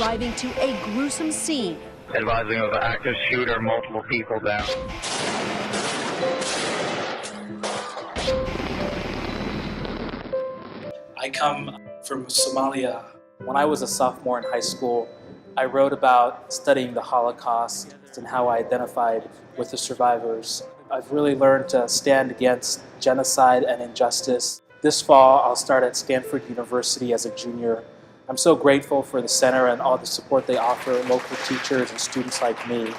arriving to a gruesome scene. Advising of an active shooter, multiple people down. I come from Somalia. When I was a sophomore in high school, I wrote about studying the Holocaust and how I identified with the survivors. I've really learned to stand against genocide and injustice. This fall, I'll start at Stanford University as a junior. I'm so grateful for the center and all the support they offer local teachers and students like me.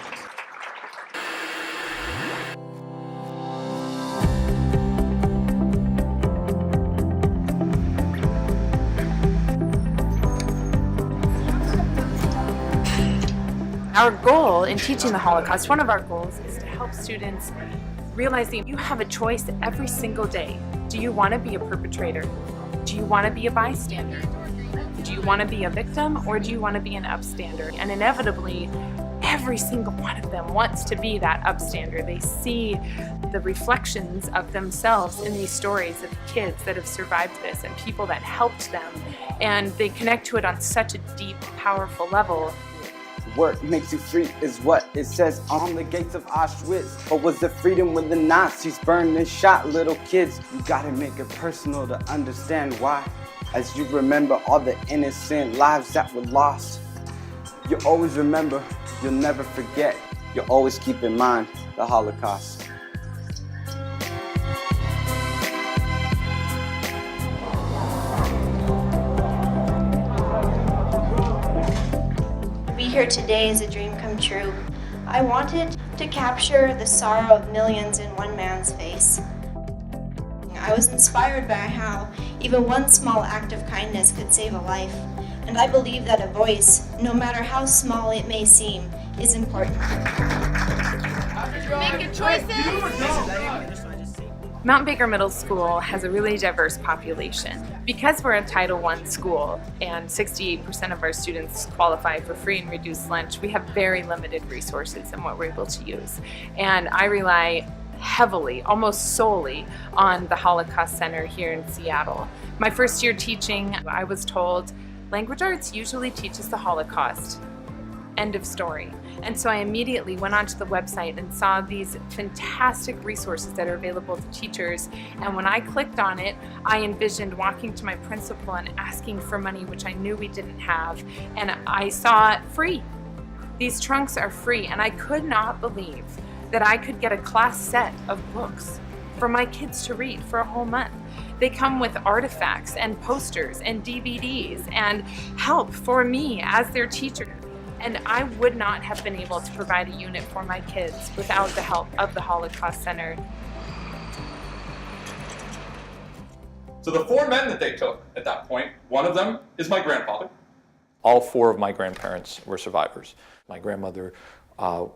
Our goal in teaching the Holocaust, one of our goals is to help students realize that you have a choice every single day. Do you want to be a perpetrator? Do you want to be a bystander? Do you want to be a victim, or do you want to be an upstander? And inevitably, every single one of them wants to be that upstander. They see the reflections of themselves in these stories of kids that have survived this and people that helped them, and they connect to it on such a deep, powerful level. What makes you free is what it says on the gates of Auschwitz. Or was it freedom when the Nazis burned and shot little kids? You gotta make it personal to understand why. As you remember all the innocent lives that were lost, you always remember, you'll never forget. You'll always keep in mind the Holocaust. To be here today is a dream come true. I wanted to capture the sorrow of millions in one man's face. I was inspired by how even one small act of kindness could save a life, and I believe that a voice, no matter how small it may seem, is important. Making choices! Mount Baker Middle School has a really diverse population. Because we're a Title I school and 68% of our students qualify for free and reduced lunch, we have very limited resources in what we're able to use. And I rely heavily, almost solely, on the Holocaust Center here in Seattle. My first year teaching, I was told, language arts usually teaches the Holocaust. End of story. And so I immediately went onto the website and saw these fantastic resources that are available to teachers. And when I clicked on it, I envisioned walking to my principal and asking for money, which I knew we didn't have. And I saw it free. These trunks are free, and I could not believe that I could get a class set of books for my kids to read for a whole month. They come with artifacts and posters and DVDs and help for me as their teacher. And I would not have been able to provide a unit for my kids without the help of the Holocaust Center. So the 4 men that they took at that point, one of them is my grandfather. All 4 of my grandparents were survivors. My grandmother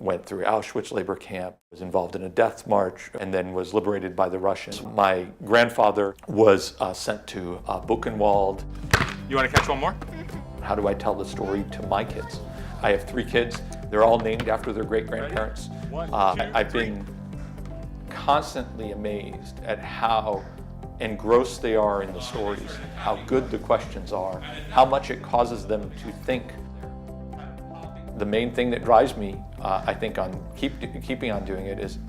went through Auschwitz labor camp, was involved in a death march, and then was liberated by the Russians. My grandfather was sent to Buchenwald. You want to catch one more? How do I tell the story to my kids? I have 3 kids. They're all named after their great-grandparents. I've been constantly amazed at how engrossed they are in the stories, how good the questions are, how much it causes them to think. The main thing that drives me, I think, on keeping on doing it is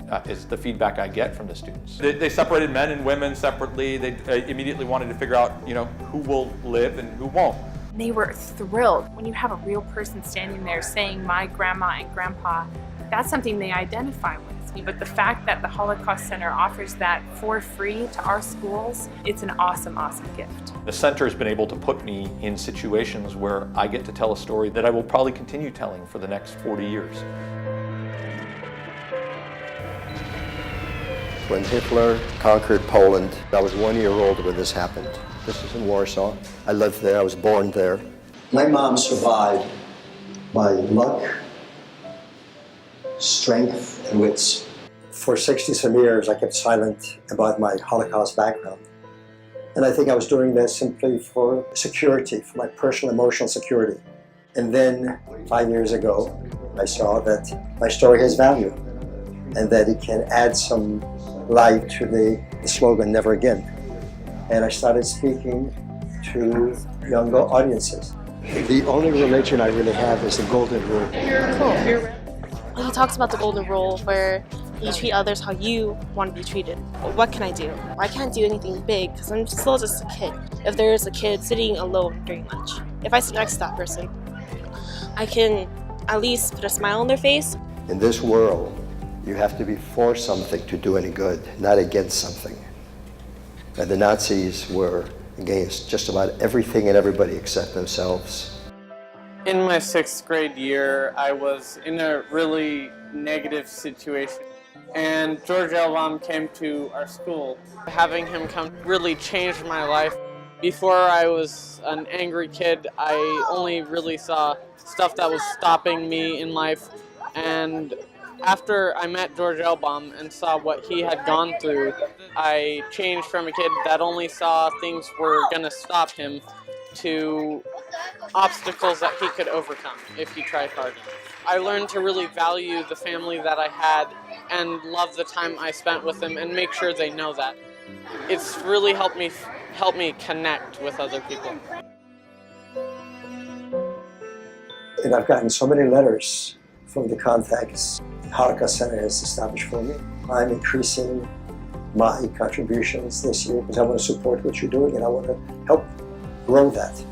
the feedback I get from the students. They separated men and women separately. They immediately wanted to figure out, who will live and who won't. They were thrilled. When you have a real person standing there saying my grandma and grandpa, that's something they identify with. But the fact that the Holocaust Center offers that for free to our schools, it's an awesome, awesome gift. The center has been able to put me in situations where I get to tell a story that I will probably continue telling for the next 40 years. When Hitler conquered Poland, I was 1 year old when this happened. This is in Warsaw. I lived there, I was born there. My mom survived by luck, strength, and wits. For 60-some years, I kept silent about my Holocaust background. And I think I was doing this simply for security, for my personal emotional security. And then 5 years ago, I saw that my story has value and that it can add some light to the slogan, never again. And I started speaking to younger audiences. The only religion I really have is the golden rule. He talks about the golden rule where you treat others how you want to be treated. What can I do? I can't do anything big because I'm still just a kid. If there is a kid sitting alone during lunch, if I sit next to that person, I can at least put a smile on their face. In this world, you have to be for something to do any good, not against something. And the Nazis were against just about everything and everybody except themselves. In my 6th grade year, I was in a really negative situation, and George Elbaum came to our school. Having him come really changed my life. Before I was an angry kid, I only really saw stuff that was stopping me in life, and after I met George Elbaum and saw what he had gone through, I changed from a kid that only saw things were going to stop him to obstacles that he could overcome if he tried hard enough. I learned to really value the family that I had and love the time I spent with them and make sure they know that. It's really helped me connect with other people. And I've gotten so many letters from the contacts the Holocaust Center has established for me. I'm increasing my contributions this year because I want to support what you're doing and I want to help grow that.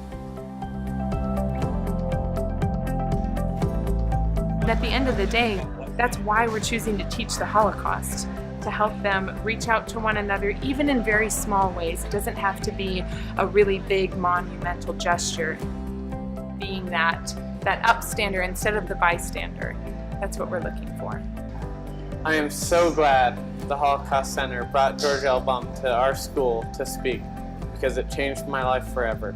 At the end of the day, that's why we're choosing to teach the Holocaust, to help them reach out to one another, even in very small ways. It doesn't have to be a really big monumental gesture. Being that upstander instead of the bystander. That's what we're looking for. I am so glad the Holocaust Center brought George Elbaum to our school to speak, because it changed my life forever.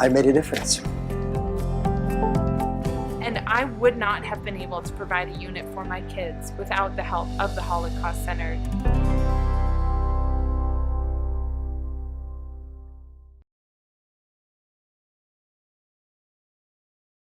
I made a difference. And I would not have been able to provide a unit for my kids without the help of the Holocaust Center.